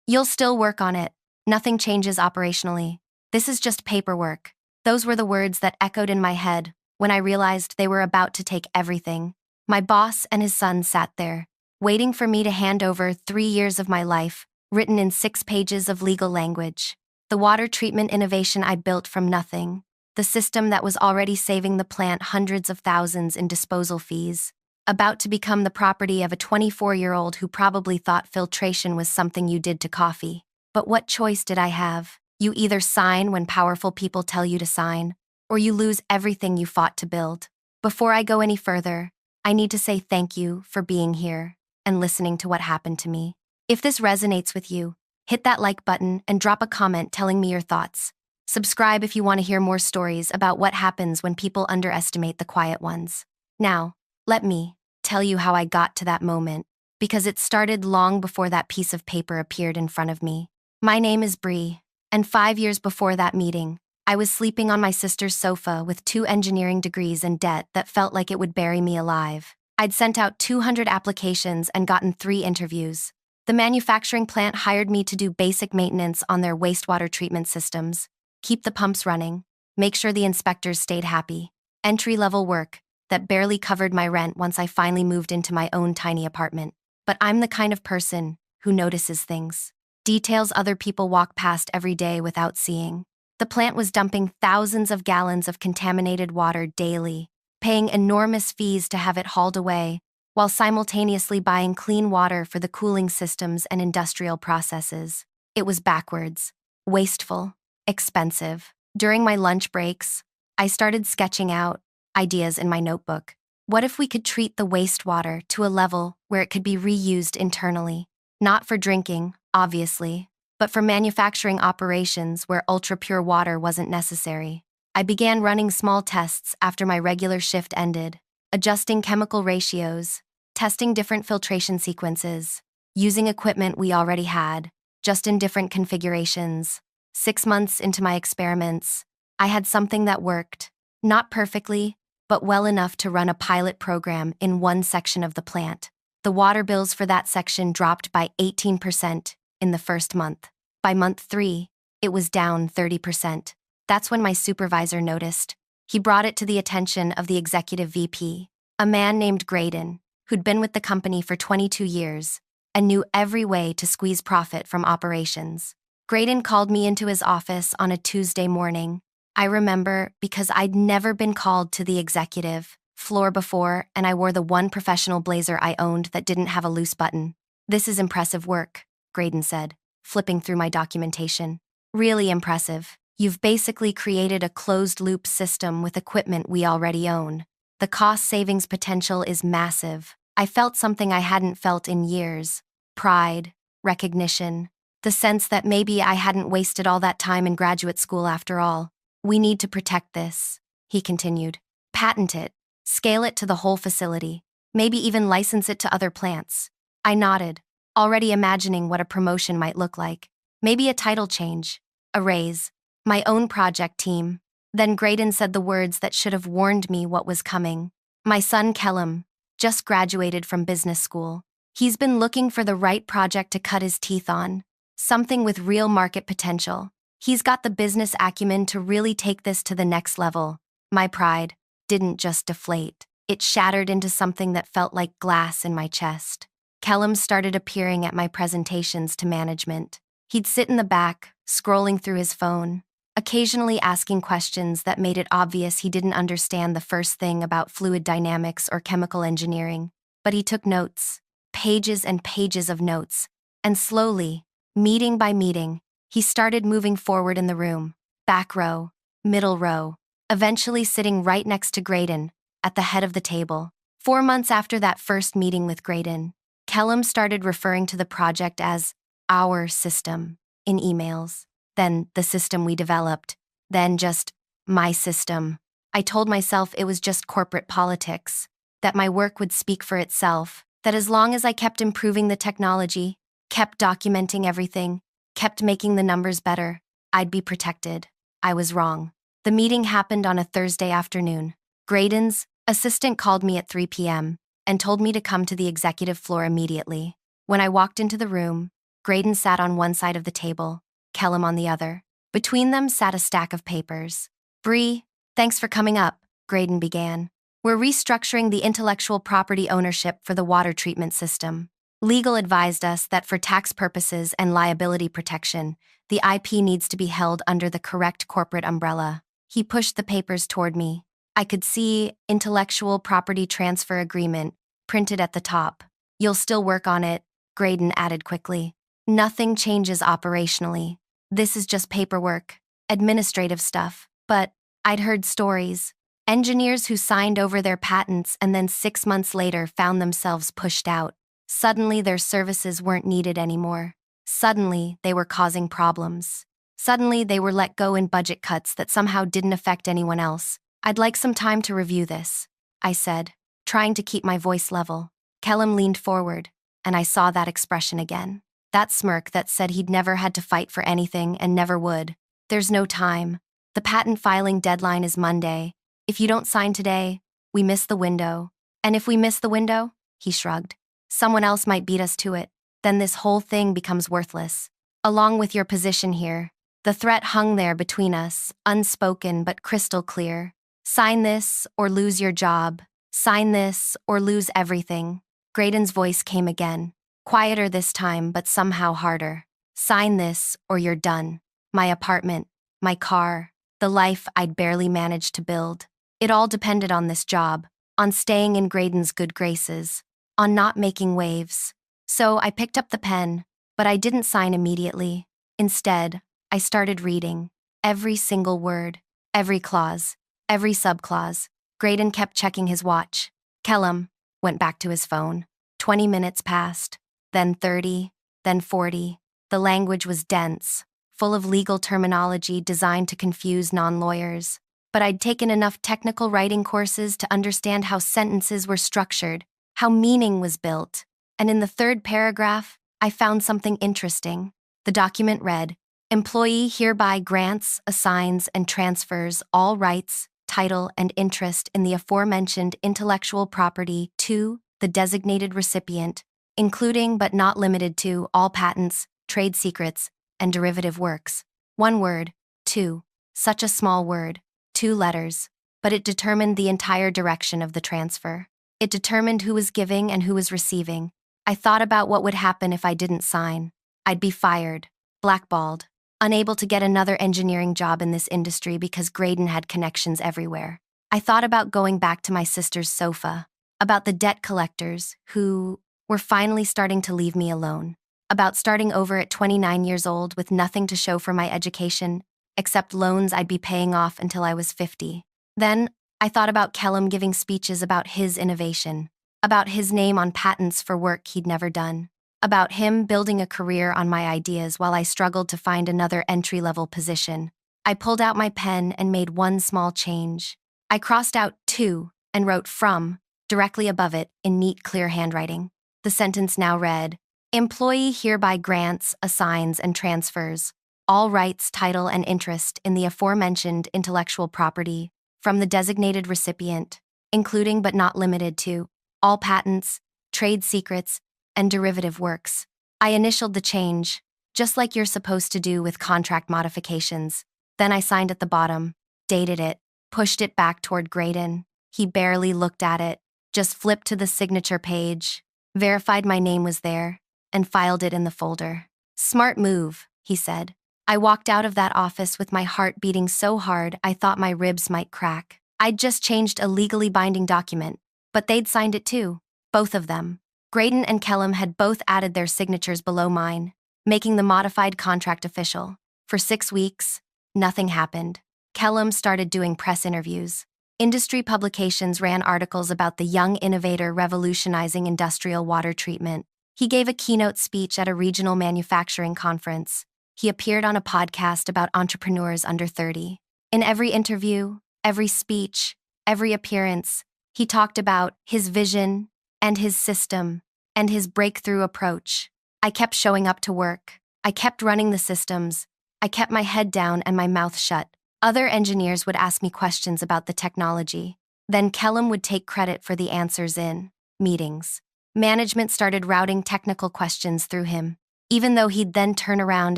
You'll still work on it. Nothing changes operationally. This is just paperwork. Those were the words that echoed in my head when I realized they were about to take everything. My boss and his son sat there, waiting for me to hand over 3 years of my life, written in 6 pages of legal language. The water treatment innovation I built from nothing. The system that was already saving the plant hundreds of thousands in disposal fees. About to become the property of a 24-year-old who probably thought filtration was something you did to coffee. But what choice did I have? You either sign when powerful people tell you to sign, or you lose everything you fought to build. Before I go any further, I need to say thank you for being here and listening to what happened to me. If this resonates with you, hit that like button and drop a comment telling me your thoughts. Subscribe if you want to hear more stories about what happens when people underestimate the quiet ones. Now, let me tell you how I got to that moment, because it started long before that piece of paper appeared in front of me. My name is Bree, and 5 years before that meeting, I was sleeping on my sister's sofa with 2 engineering degrees and debt that felt like it would bury me alive. I'd sent out 200 applications and gotten 3 interviews. The manufacturing plant hired me to do basic maintenance on their wastewater treatment systems, keep the pumps running, make sure the inspectors stayed happy. Entry-level work that barely covered my rent once I finally moved into my own tiny apartment. But I'm the kind of person who notices things. Details other people walk past every day without seeing. The plant was dumping thousands of gallons of contaminated water daily, paying enormous fees to have it hauled away, while simultaneously buying clean water for the cooling systems and industrial processes. It was backwards, wasteful, expensive. During my lunch breaks, I started sketching out ideas in my notebook. What if we could treat the wastewater to a level where it could be reused internally? Not for drinking, obviously, but for manufacturing operations where ultra-pure water wasn't necessary. I began running small tests after my regular shift ended, adjusting chemical ratios, testing different filtration sequences, using equipment we already had, just in different configurations. 6 months into my experiments, I had something that worked, not perfectly, but well enough to run a pilot program in one section of the plant. The water bills for that section dropped by 18% in the first month. By month 3, it was down 30%. That's when my supervisor noticed. He brought it to the attention of the executive VP, a man named Graydon, who'd been with the company for 22 years and knew every way to squeeze profit from operations. Graydon called me into his office on a Tuesday morning. I remember because I'd never been called to the executive floor before, and I wore the one professional blazer I owned that didn't have a loose button. "This is impressive work," Graydon said, flipping through my documentation. "Really impressive. You've basically created a closed-loop system with equipment we already own. The cost savings potential is massive." I felt something I hadn't felt in years. Pride, recognition, the sense that maybe I hadn't wasted all that time in graduate school after all. "We need to protect this," he continued. "Patent it, scale it to the whole facility, maybe even license it to other plants." I nodded, already imagining what a promotion might look like. Maybe a title change, a raise, my own project team. Then Graydon said the words that should have warned me what was coming. "My son Kellum just graduated from business school. He's been looking for the right project to cut his teeth on, something with real market potential. He's got the business acumen to really take this to the next level." My pride didn't just deflate. It shattered into something that felt like glass in my chest. Kellum started appearing at my presentations to management. He'd sit in the back, scrolling through his phone, occasionally asking questions that made it obvious he didn't understand the first thing about fluid dynamics or chemical engineering. But he took notes, pages and pages of notes, and slowly, meeting by meeting, he started moving forward in the room, back row, middle row, eventually sitting right next to Graydon, at the head of the table. 4 months after that first meeting with Graydon, Kellum started referring to the project as our system in emails, then the system we developed, then just my system. I told myself it was just corporate politics, that my work would speak for itself, that as long as I kept improving the technology, kept documenting everything, kept making the numbers better, I'd be protected. I was wrong. The meeting happened on a Thursday afternoon. Graydon's assistant called me at 3 p.m. and told me to come to the executive floor immediately. When I walked into the room, Graydon sat on one side of the table, Kellum on the other. Between them sat a stack of papers. "Bree, thanks for coming up," Graydon began. "We're restructuring the intellectual property ownership for the water treatment system. Legal advised us that for tax purposes and liability protection, the IP needs to be held under the correct corporate umbrella." He pushed the papers toward me. I could see Intellectual Property Transfer Agreement printed at the top. "You'll still work on it," Graydon added quickly. "Nothing changes operationally. This is just paperwork, administrative stuff." But I'd heard stories. Engineers who signed over their patents and then 6 months later found themselves pushed out. Suddenly their services weren't needed anymore. Suddenly they were causing problems. Suddenly they were let go in budget cuts that somehow didn't affect anyone else. "I'd like some time to review this," I said, trying to keep my voice level. Kellum leaned forward, and I saw that expression again. That smirk that said he'd never had to fight for anything and never would. "There's no time. The patent filing deadline is Monday. If you don't sign today, we miss the window. And if we miss the window," he shrugged, "someone else might beat us to it. Then this whole thing becomes worthless. Along with your position here." The threat hung there between us, unspoken but crystal clear. "Sign this or lose your job. Sign this or lose everything." Graydon's voice came again, quieter this time but somehow harder. "Sign this or you're done. My apartment, my car, the life I'd barely managed to build. It all depended on this job, on staying in Graydon's good graces, on not making waves." So I picked up the pen, but I didn't sign immediately. Instead, I started reading. Every single word, every clause, every subclause. Graydon kept checking his watch. Kellum went back to his phone. 20 minutes passed, then 30, then 40. The language was dense, full of legal terminology designed to confuse non-lawyers. But I'd taken enough technical writing courses to understand how sentences were structured, how meaning was built. And in the third paragraph, I found something interesting. The document read, "Employee hereby grants, assigns, and transfers all rights, title, and interest in the aforementioned intellectual property to the designated recipient, including but not limited to all patents, trade secrets, and derivative works." One word, "to." Such a small word, 2 letters, but it determined the entire direction of the transfer. It determined who was giving and who was receiving. I thought about what would happen if I didn't sign. I'd be fired, blackballed, unable to get another engineering job in this industry because Graydon had connections everywhere. I thought about going back to my sister's sofa, about the debt collectors who were finally starting to leave me alone, about starting over at 29 years old with nothing to show for my education except loans I'd be paying off until I was 50. Then I thought about Kellum giving speeches about his innovation, about his name on patents for work he'd never done, about him building a career on my ideas while I struggled to find another entry-level position. I pulled out my pen and made one small change. I crossed out "to" and wrote "from" directly above it in neat, clear handwriting. The sentence now read, "Employee hereby grants, assigns, and transfers all rights, title, and interest in the aforementioned intellectual property from the designated recipient, including but not limited to all patents, trade secrets, and derivative works." I initialed the change, just like you're supposed to do with contract modifications. Then I signed at the bottom, dated it, pushed it back toward Graydon. He barely looked at it, just flipped to the signature page, verified my name was there, and filed it in the folder. "Smart move," he said. I walked out of that office with my heart beating so hard I thought my ribs might crack. I'd just changed a legally binding document, but they'd signed it too, both of them. Graydon and Kellum had both added their signatures below mine, making the modified contract official. For 6 weeks, nothing happened. Kellum started doing press interviews. Industry publications ran articles about the young innovator revolutionizing industrial water treatment. He gave a keynote speech at a regional manufacturing conference. He appeared on a podcast about entrepreneurs under 30. In every interview, every speech, every appearance, he talked about his vision and his system and his breakthrough approach. I kept showing up to work. I kept running the systems. I kept my head down and my mouth shut. Other engineers would ask me questions about the technology. Then Kellum would take credit for the answers in meetings. Management started routing technical questions through him. even though he'd then turn around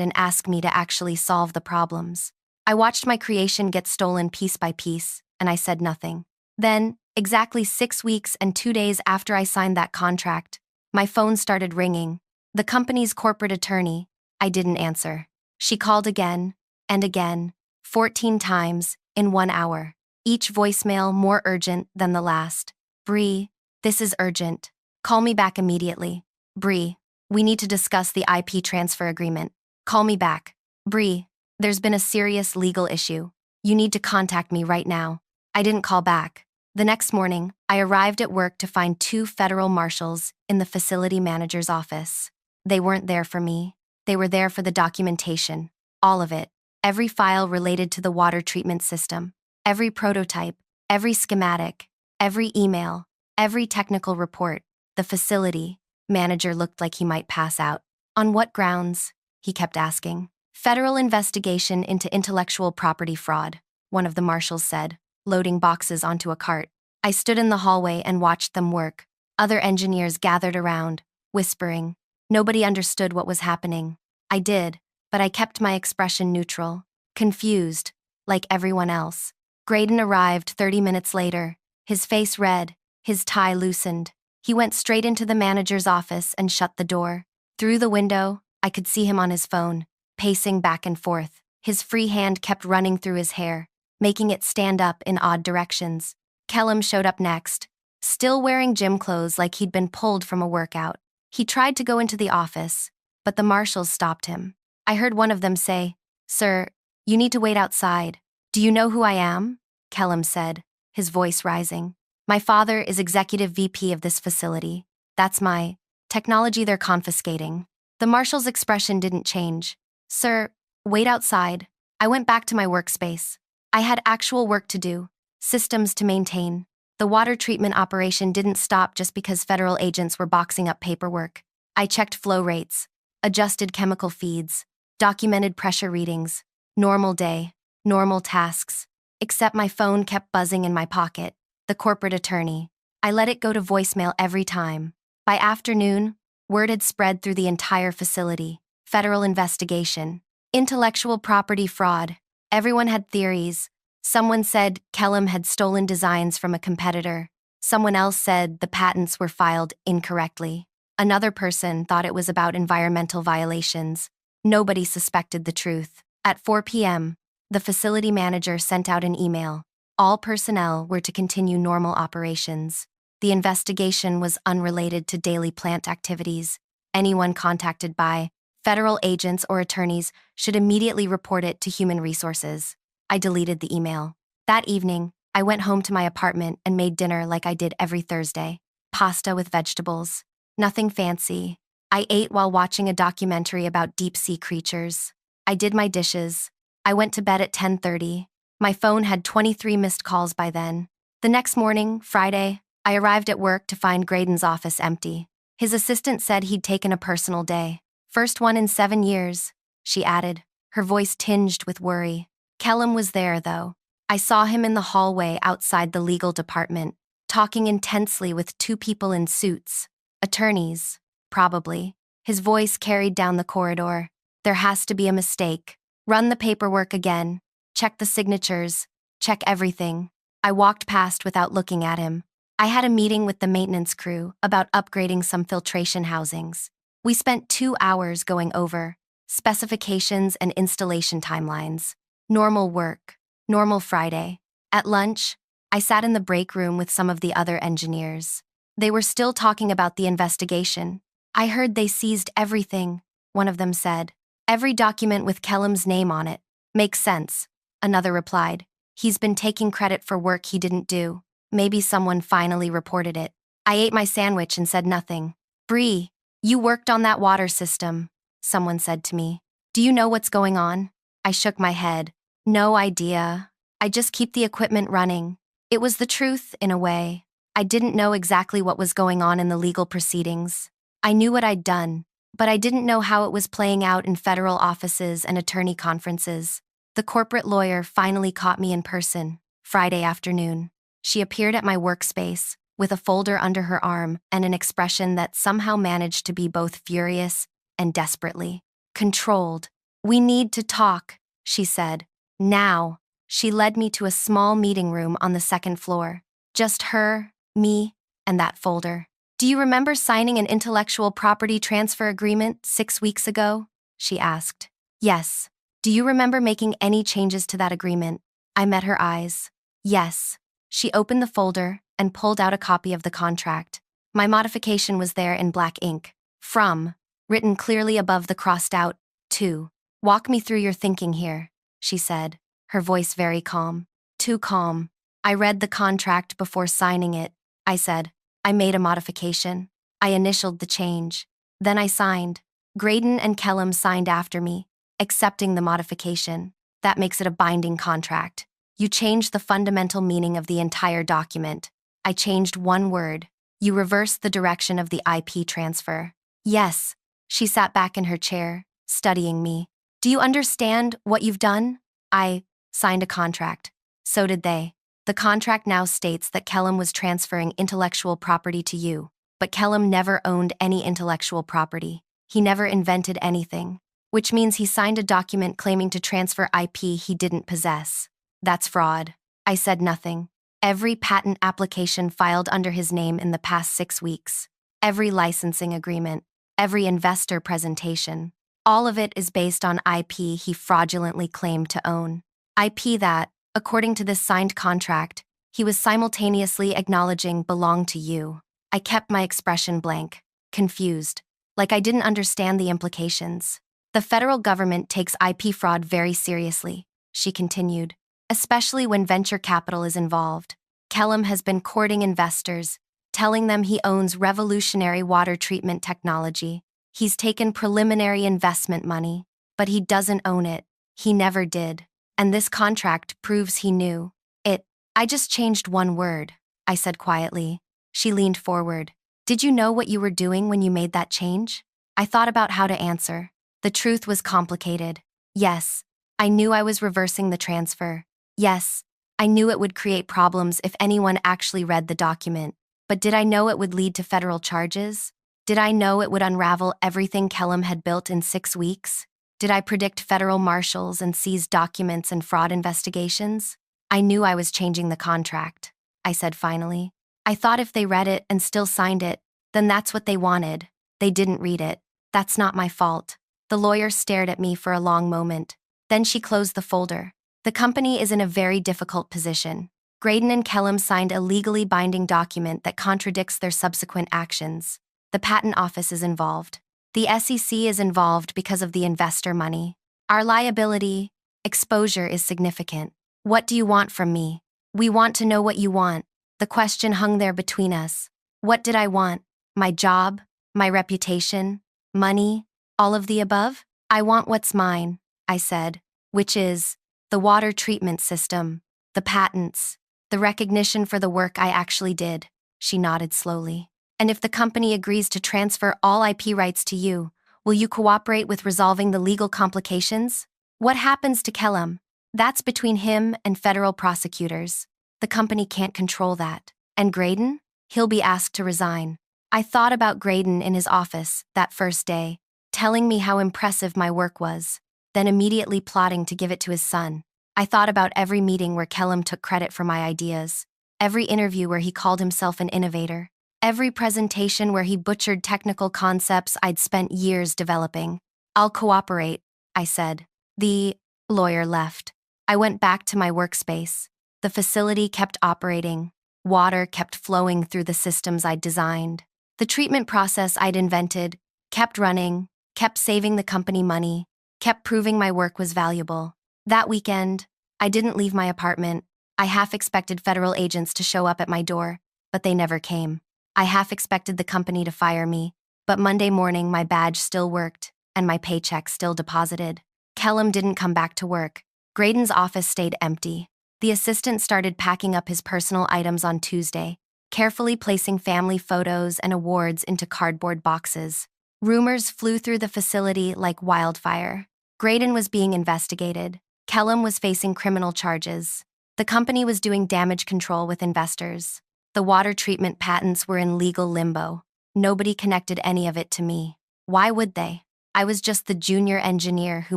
and ask me to actually solve the problems. I watched my creation get stolen piece by piece, and I said nothing. Then, exactly 6 weeks and 2 days after I signed that contract, my phone started ringing. The company's corporate attorney. I didn't answer. She called again and again, 14 times in 1 hour. Each voicemail more urgent than the last. Bree, this is urgent. Call me back immediately. Bree, we need to discuss the IP transfer agreement. Call me back. Bree, there's been a serious legal issue. You need to contact me right now. I didn't call back. The next morning, I arrived at work to find 2 federal marshals in the facility manager's office. They weren't there for me. They were there for the documentation. All of it. Every file related to the water treatment system. Every prototype. Every schematic. Every email. Every technical report. The facility manager looked like he might pass out. On what grounds? He kept asking. Federal investigation into intellectual property fraud, one of the marshals said, loading boxes onto a cart. I stood in the hallway and watched them work. Other engineers gathered around, whispering. Nobody understood what was happening. I did, but I kept my expression neutral, confused, like everyone else. Graydon arrived 30 minutes later, his face red, his tie loosened. He went straight into the manager's office and shut the door. Through the window, I could see him on his phone, pacing back and forth. His free hand kept running through his hair, making it stand up in odd directions. Kellum showed up next, still wearing gym clothes like he'd been pulled from a workout. He tried to go into the office, but the marshals stopped him. I heard one of them say, "Sir, you need to wait outside." "Do you know who I am?" Kellum said, his voice rising. "My father is executive VP of this facility. That's my technology they're confiscating." The marshal's expression didn't change. "Sir, wait outside." I went back to my workspace. I had actual work to do, systems to maintain. The water treatment operation didn't stop just because federal agents were boxing up paperwork. I checked flow rates, adjusted chemical feeds, documented pressure readings. Normal day, normal tasks. Except my phone kept buzzing in my pocket. The corporate attorney. I let it go to voicemail every time. By afternoon, word had spread through the entire facility. Federal investigation. Intellectual property fraud. Everyone had theories. Someone said Kellum had stolen designs from a competitor. Someone else said the patents were filed incorrectly. Another person thought it was about environmental violations. Nobody suspected the truth. At 4 p.m., the facility manager sent out an email. All personnel were to continue normal operations. The investigation was unrelated to daily plant activities. Anyone contacted by federal agents or attorneys should immediately report it to Human Resources. I deleted the email. That evening, I went home to my apartment and made dinner like I did every Thursday. Pasta with vegetables. Nothing fancy. I ate while watching a documentary about deep-sea creatures. I did my dishes. I went to bed at 10:30. My phone had 23 missed calls by then. The next morning, Friday, I arrived at work to find Graydon's office empty. His assistant said he'd taken a personal day. "First one in 7 years," she added, her voice tinged with worry. Kellum was there, though. I saw him in the hallway outside the legal department, talking intensely with 2 people in suits. Attorneys, probably. His voice carried down the corridor. "There has to be a mistake. Run the paperwork again. Check the signatures. Check everything." I walked past without looking at him. I had a meeting with the maintenance crew about upgrading some filtration housings. We spent 2 hours going over specifications and installation timelines. Normal work. Normal Friday. At lunch, I sat in the break room with some of the other engineers. They were still talking about the investigation. "I heard they seized everything," one of them said. "Every document with Kellum's name on it." "Makes sense," another replied. "He's been taking credit for work he didn't do. Maybe someone finally reported it." I ate my sandwich and said nothing. "Bree, you worked on that water system," someone said to me. "Do you know what's going on?" I shook my head. "No idea. I just keep the equipment running." It was the truth, in a way. I didn't know exactly what was going on in the legal proceedings. I knew what I'd done, but I didn't know how it was playing out in federal offices and attorney conferences. The corporate lawyer finally caught me in person, Friday afternoon. She appeared at my workspace, with a folder under her arm and an expression that somehow managed to be both furious and desperately. Controlled. "We need to talk," she said. "Now." She led me to a small meeting room on the second floor. Just her, me, and that folder. "Do you remember signing an intellectual property transfer agreement 6 weeks ago?" she asked. "Yes." "Do you remember making any changes to that agreement?" I met her eyes. "Yes." She opened the folder and pulled out a copy of the contract. My modification was there in black ink. "From," written clearly above the crossed-out "to." "Walk me through your thinking here," she said, her voice very calm. Too calm. "I read the contract before signing it," I said. "I made a modification. I initialed the change. Then I signed. Graydon and Kellum signed after me, accepting the modification. That makes it a binding contract. You changed the fundamental meaning of the entire document. I changed one word. You reversed the direction of the IP transfer." "Yes." She sat back in her chair, studying me. "Do you understand what you've done?" I signed a contract. So did they. The contract now states that Kellum was transferring intellectual property to you, but Kellum never owned any intellectual property. He never invented anything, which means he signed a document claiming to transfer IP he didn't possess. That's fraud. I said nothing. Every patent application filed under his name in the past 6 weeks, every licensing agreement, every investor presentation, all of it is based on IP he fraudulently claimed to own. IP that, according to this signed contract, he was simultaneously acknowledging belonged to you. I kept my expression blank, confused, like I didn't understand the implications. "The federal government takes IP fraud very seriously," she continued, "especially when venture capital is involved. Kellum has been courting investors, telling them he owns revolutionary water treatment technology. He's taken preliminary investment money, but he doesn't own it. He never did. And this contract proves he knew it." "I just changed one word," I said quietly. She leaned forward. "Did you know what you were doing when you made that change?" I thought about how to answer. The truth was complicated. Yes, I knew I was reversing the transfer. Yes, I knew it would create problems if anyone actually read the document. But did I know it would lead to federal charges? Did I know it would unravel everything Kellum had built in 6 weeks? Did I predict federal marshals and seize documents and fraud investigations? "I knew I was changing the contract," I said finally. "I thought if they read it and still signed it, then that's what they wanted. They didn't read it. That's not my fault." The lawyer stared at me for a long moment. Then she closed the folder. "The company is in a very difficult position. Graydon and Kellum signed a legally binding document that contradicts their subsequent actions. The patent office is involved. The SEC is involved because of the investor money. Our liability, exposure is significant. What do you want from me?" "We want to know what you want." The question hung there between us. What did I want? My job? My reputation? Money? All of the above? "I want what's mine," I said, "which is the water treatment system, the patents, the recognition for the work I actually did." She nodded slowly. "And if the company agrees to transfer all IP rights to you, will you cooperate with resolving the legal complications?" "What happens to Kellum? That's between him and federal prosecutors. The company can't control that. And Graydon? He'll be asked to resign." I thought about Graydon in his office that first day, telling me how impressive my work was, then immediately plotting to give it to his son. I thought about every meeting where Kellum took credit for my ideas, every interview where he called himself an innovator, every presentation where he butchered technical concepts I'd spent years developing. "I'll cooperate," I said. The lawyer left. I went back to my workspace. The facility kept operating. Water kept flowing through the systems I'd designed. The treatment process I'd invented kept running, kept saving the company money, kept proving my work was valuable. That weekend, I didn't leave my apartment. I half expected federal agents to show up at my door, but they never came. I half expected the company to fire me, but Monday morning my badge still worked, and my paycheck still deposited. Kellum didn't come back to work. Graydon's office stayed empty. The assistant started packing up his personal items on Tuesday, carefully placing family photos and awards into cardboard boxes. Rumors flew through the facility like wildfire. Graydon was being investigated. Kellum was facing criminal charges. The company was doing damage control with investors. The water treatment patents were in legal limbo. Nobody connected any of it to me. Why would they? I was just the junior engineer who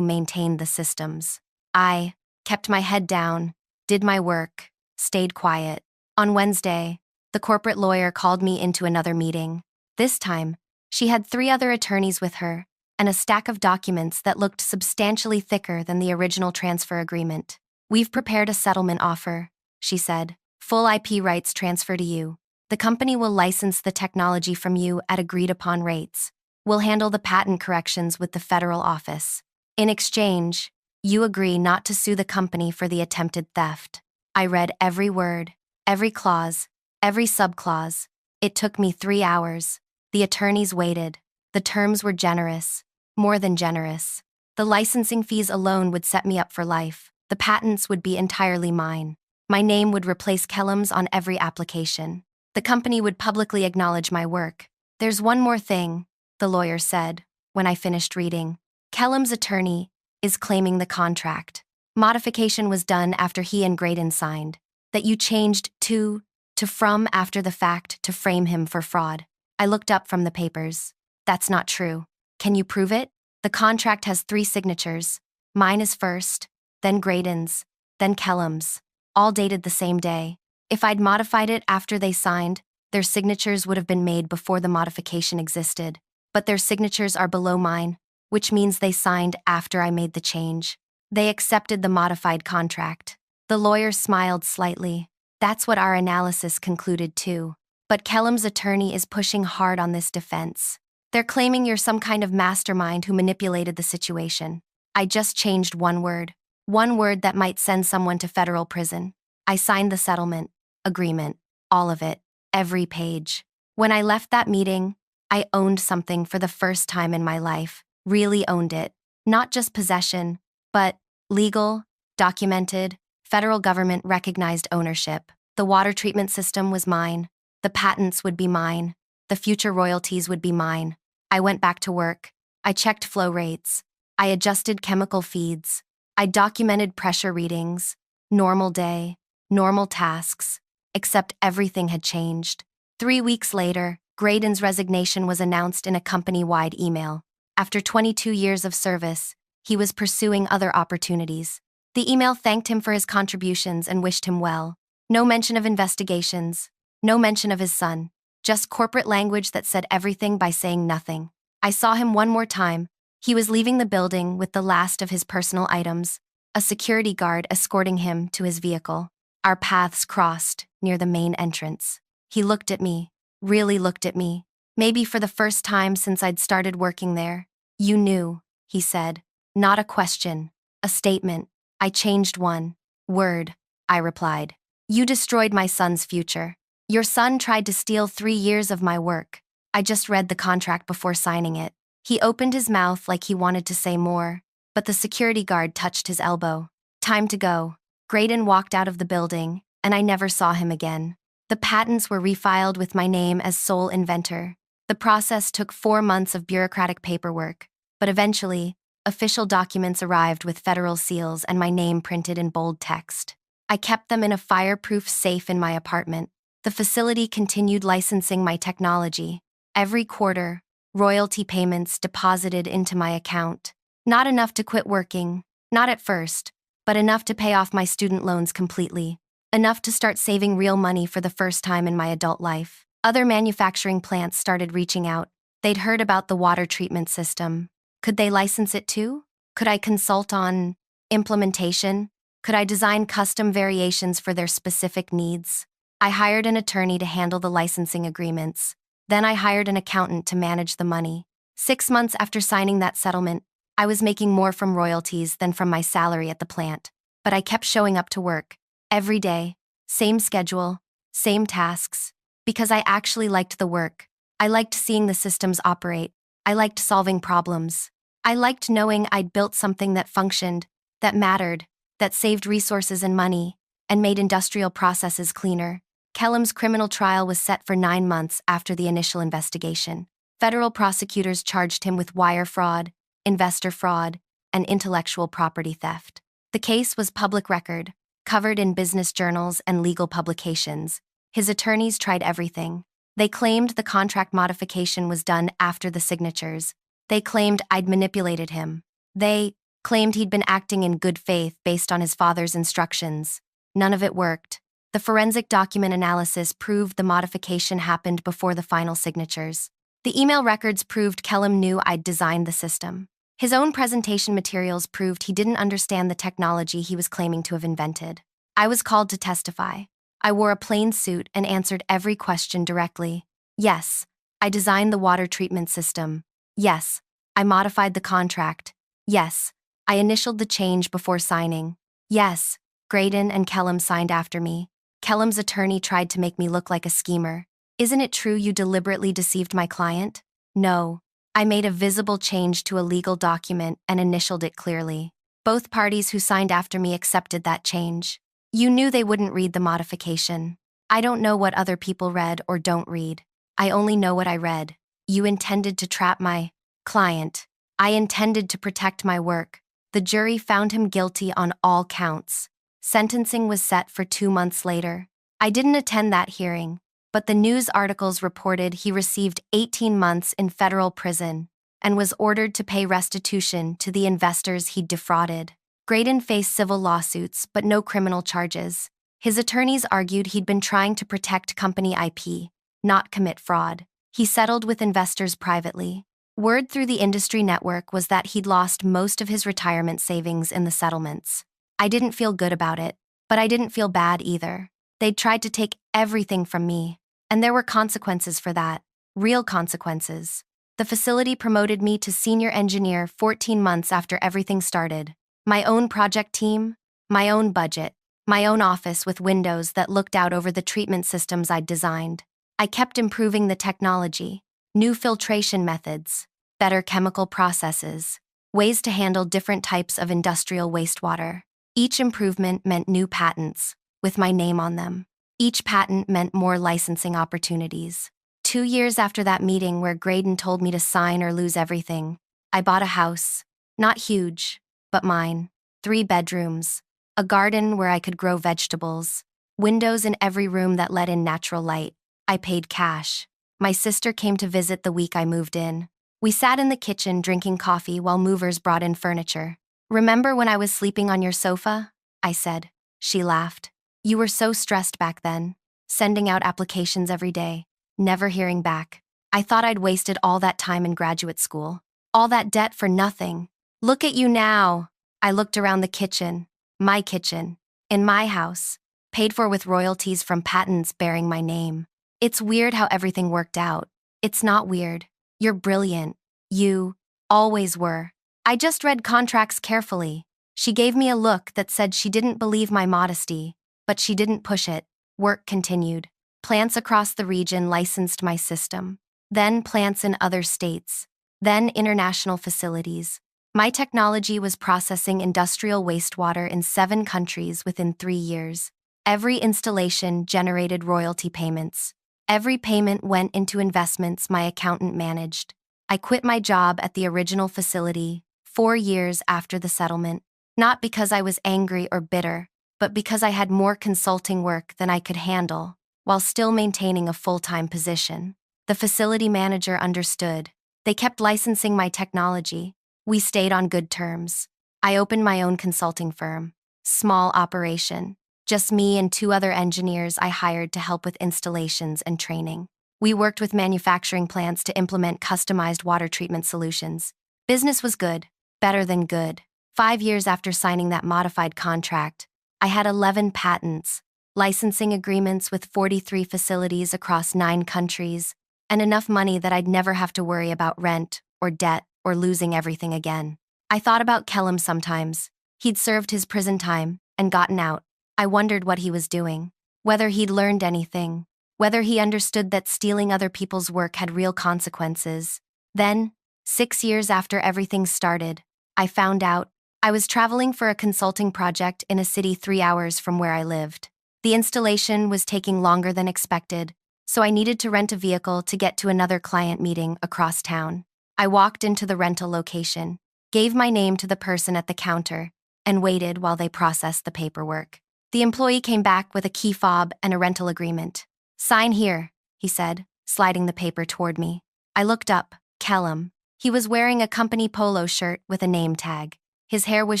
maintained the systems. I kept my head down, did my work, stayed quiet. On Wednesday, the corporate lawyer called me into another meeting. This time, she had 3 other attorneys with her and a stack of documents that looked substantially thicker than the original transfer agreement. "We've prepared a settlement offer," she said. "Full IP rights transfer to you. The company will license the technology from you at agreed-upon rates. We'll handle the patent corrections with the federal office. In exchange, you agree not to sue the company for the attempted theft." I read every word, every clause, every subclause. It took me 3 hours. The attorneys waited. The terms were generous, more than generous. The licensing fees alone would set me up for life. The patents would be entirely mine. My name would replace Kellum's on every application. The company would publicly acknowledge my work. "There's one more thing," the lawyer said, when I finished reading. "Kellum's attorney is claiming the contract. Modification was done after he and Graydon signed. That you changed to from after the fact to frame him for fraud." I looked up from the papers. "That's not true. Can you prove it?" "The contract has 3 signatures. Mine is first, then Graydon's, then Kellum's, all dated the same day. If I'd modified it after they signed, their signatures would have been made before the modification existed. But their signatures are below mine, which means they signed after I made the change. They accepted the modified contract." The lawyer smiled slightly. "That's what our analysis concluded too. But Kellum's attorney is pushing hard on this defense. They're claiming you're some kind of mastermind who manipulated the situation. I just changed one word that might send someone to federal prison. I signed the settlement agreement, all of it, every page. When I left that meeting, I owned something for the first time in my life, really owned it. Not just possession, but legal, documented, federal government recognized ownership. The water treatment system was mine. The patents would be mine. The future royalties would be mine. I went back to work. I checked flow rates. I adjusted chemical feeds. I documented pressure readings. Normal day, normal tasks, except everything had changed. 3 weeks later, Graydon's resignation was announced in a company-wide email. After 22 years of service, he was pursuing other opportunities. The email thanked him for his contributions and wished him well. No mention of investigations, no mention of his son, just corporate language that said everything by saying nothing. I saw him one more time. He was leaving the building with the last of his personal items, a security guard escorting him to his vehicle. Our paths crossed near the main entrance. He looked at me, really looked at me, maybe for the first time since I'd started working there. "You knew," he said. Not a question, a statement. I changed one word, I replied. "You destroyed my son's future. Your son tried to steal 3 years of my work. I just read the contract before signing it." He opened his mouth like he wanted to say more, but the security guard touched his elbow. "Time to go." Graydon walked out of the building, and I never saw him again. The patents were refiled with my name as sole inventor. The process took 4 months of bureaucratic paperwork, but eventually, official documents arrived with federal seals and my name printed in bold text. I kept them in a fireproof safe in my apartment. The facility continued licensing my technology. Every quarter, royalty payments deposited into my account. Not enough to quit working, not at first, but enough to pay off my student loans completely. Enough to start saving real money for the first time in my adult life. Other manufacturing plants started reaching out. They'd heard about the water treatment system. Could they license it too? Could I consult on implementation? Could I design custom variations for their specific needs? I hired an attorney to handle the licensing agreements. Then I hired an accountant to manage the money. 6 months after signing that settlement, I was making more from royalties than from my salary at the plant. But I kept showing up to work. Every day, same schedule, same tasks, because I actually liked the work. I liked seeing the systems operate. I liked solving problems. I liked knowing I'd built something that functioned, that mattered, that saved resources and money, and made industrial processes cleaner. Kellum's criminal trial was set for 9 months after the initial investigation. Federal prosecutors charged him with wire fraud, investor fraud, and intellectual property theft. The case was public record, covered in business journals and legal publications. His attorneys tried everything. They claimed the contract modification was done after the signatures. They claimed I'd manipulated him. They claimed he'd been acting in good faith based on his father's instructions. None of it worked. The forensic document analysis proved the modification happened before the final signatures. The email records proved Kellum knew I'd designed the system. His own presentation materials proved he didn't understand the technology he was claiming to have invented. I was called to testify. I wore a plain suit and answered every question directly. Yes, I designed the water treatment system. Yes, I modified the contract. Yes, I initialed the change before signing. Yes, Graydon and Kellum signed after me. Kellum's attorney tried to make me look like a schemer. Isn't it true you deliberately deceived my client? No. I made a visible change to a legal document and initialed it clearly. Both parties who signed after me accepted that change. You knew they wouldn't read the modification. I don't know what other people read or don't read. I only know what I read. You intended to trap my client. I intended to protect my work. The jury found him guilty on all counts. Sentencing was set for 2 months later. I didn't attend that hearing, but the news articles reported he received 18 months in federal prison and was ordered to pay restitution to the investors he'd defrauded. Graydon faced civil lawsuits, but no criminal charges. His attorneys argued he'd been trying to protect company IP, not commit fraud. He settled with investors privately. Word through the industry network was that he'd lost most of his retirement savings in the settlements. I didn't feel good about it, but I didn't feel bad either. They'd tried to take everything from me, and there were consequences for that. Real consequences. The facility promoted me to senior engineer 14 months after everything started. My own project team, my own budget, my own office with windows that looked out over the treatment systems I'd designed. I kept improving the technology, new filtration methods, better chemical processes, ways to handle different types of industrial wastewater. Each improvement meant new patents, with my name on them. Each patent meant more licensing opportunities. 2 years after that meeting where Graydon told me to sign or lose everything, I bought a house. Not huge, but mine. 3 bedrooms, a garden where I could grow vegetables, windows in every room that let in natural light. I paid cash. My sister came to visit the week I moved in. We sat in the kitchen drinking coffee while movers brought in furniture. Remember when I was sleeping on your sofa? I said. She laughed. You were so stressed back then, sending out applications every day, never hearing back. I thought I'd wasted all that time in graduate school. All that debt for nothing. Look at you now. I looked around the kitchen, my kitchen, in my house, paid for with royalties from patents bearing my name. It's weird how everything worked out. It's not weird. You're brilliant. You always were. I just read contracts carefully. She gave me a look that said she didn't believe my modesty, but she didn't push it. Work continued. Plants across the region licensed my system. Then plants in other states. Then international facilities. My technology was processing industrial wastewater in 7 countries within 3 years. Every installation generated royalty payments. Every payment went into investments my accountant managed. I quit my job at the original facility 4 years after the settlement, not because I was angry or bitter, but because I had more consulting work than I could handle, while still maintaining a full-time position. The facility manager understood. They kept licensing my technology. We stayed on good terms. I opened my own consulting firm. Small operation. Just me and 2 other engineers I hired to help with installations and training. We worked with manufacturing plants to implement customized water treatment solutions. Business was good. Better than good. 5 years after signing that modified contract, I had 11 patents, licensing agreements with 43 facilities across 9 countries, and enough money that I'd never have to worry about rent or debt or losing everything again. I thought about Kellum sometimes. He'd served his prison time and gotten out. I wondered what he was doing, whether he'd learned anything, whether he understood that stealing other people's work had real consequences. Then, 6 years after everything started, I found out. I was traveling for a consulting project in a city 3 hours from where I lived. The installation was taking longer than expected, so I needed to rent a vehicle to get to another client meeting across town. I walked into the rental location, gave my name to the person at the counter, and waited while they processed the paperwork. The employee came back with a key fob and a rental agreement. "Sign here," he said, sliding the paper toward me. I looked up. Kellum. He was wearing a company polo shirt with a name tag. His hair was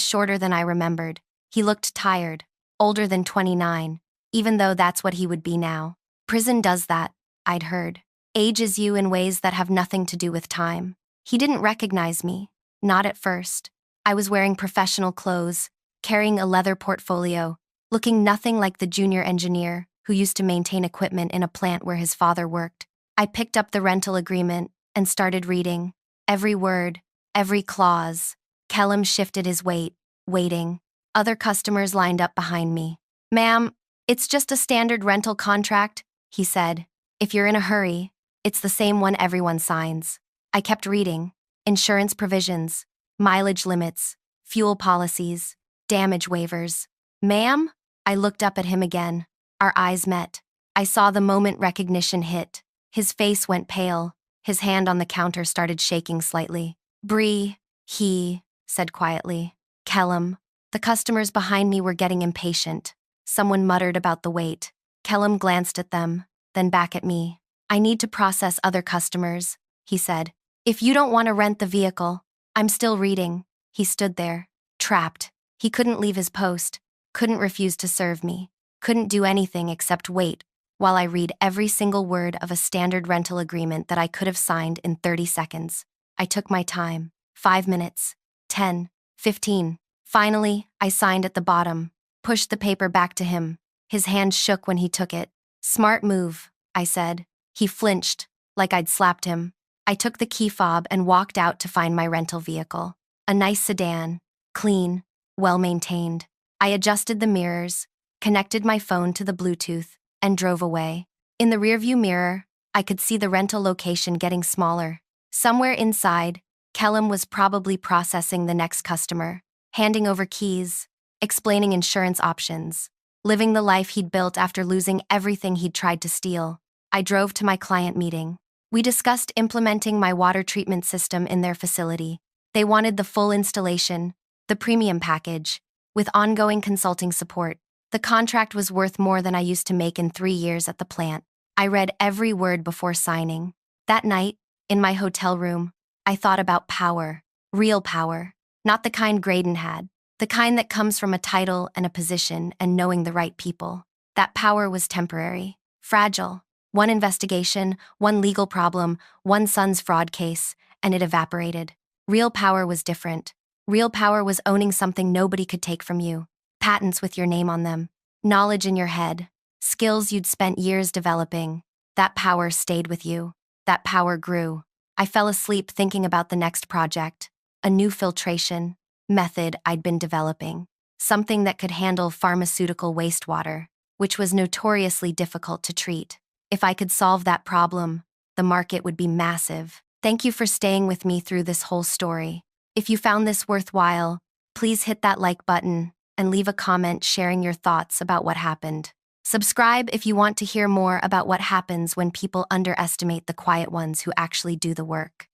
shorter than I remembered. He looked tired, older than 29, even though that's what he would be now. Prison does that, I'd heard. Ages you in ways that have nothing to do with time. He didn't recognize me. Not at first. I was wearing professional clothes, carrying a leather portfolio, looking nothing like the junior engineer who used to maintain equipment in a plant where his father worked. I picked up the rental agreement and started reading. Every word, every clause. Kellum shifted his weight, waiting. Other customers lined up behind me. "Ma'am, it's just a standard rental contract," he said. "If you're in a hurry, it's the same one everyone signs." I kept reading. Insurance provisions, mileage limits, fuel policies, damage waivers. "Ma'am?" I looked up at him again. Our eyes met. I saw the moment recognition hit. His face went pale. His hand on the counter started shaking slightly. "Bree," he said quietly. "Kellum." The customers behind me were getting impatient. Someone muttered about the wait. Kellum glanced at them, then back at me. "I need to process other customers," he said. "If you don't want to rent the vehicle." I'm still reading. He stood there, trapped. He couldn't leave his post, couldn't refuse to serve me, couldn't do anything except wait while I read every single word of a standard rental agreement that I could have signed in 30 seconds. I took my time. 5 minutes. 10. 15. Finally, I signed at the bottom, pushed the paper back to him. His hand shook when he took it. "Smart move," I said. He flinched, like I'd slapped him. I took the key fob and walked out to find my rental vehicle. A nice sedan, clean, well-maintained. I adjusted the mirrors, connected my phone to the Bluetooth, and drove away. In the rearview mirror, I could see the rental location getting smaller. Somewhere inside, Kellum was probably processing the next customer, handing over keys, explaining insurance options, living the life he'd built after losing everything he'd tried to steal. I drove to my client meeting. We discussed implementing my water treatment system in their facility. They wanted the full installation, the premium package, with ongoing consulting support. The contract was worth more than I used to make in 3 years at the plant. I read every word before signing. That night, in my hotel room, I thought about power, real power, not the kind Graydon had, the kind that comes from a title and a position and knowing the right people. That power was temporary, fragile. One investigation, one legal problem, one son's fraud case, and it evaporated. Real power was different. Real power was owning something nobody could take from you. Patents with your name on them. Knowledge in your head. Skills you'd spent years developing. That power stayed with you. That power grew. I fell asleep thinking about the next project. A new filtration method I'd been developing. Something that could handle pharmaceutical wastewater, which was notoriously difficult to treat. If I could solve that problem, the market would be massive. Thank you for staying with me through this whole story. If you found this worthwhile, please hit that like button and leave a comment sharing your thoughts about what happened. Subscribe if you want to hear more about what happens when people underestimate the quiet ones who actually do the work.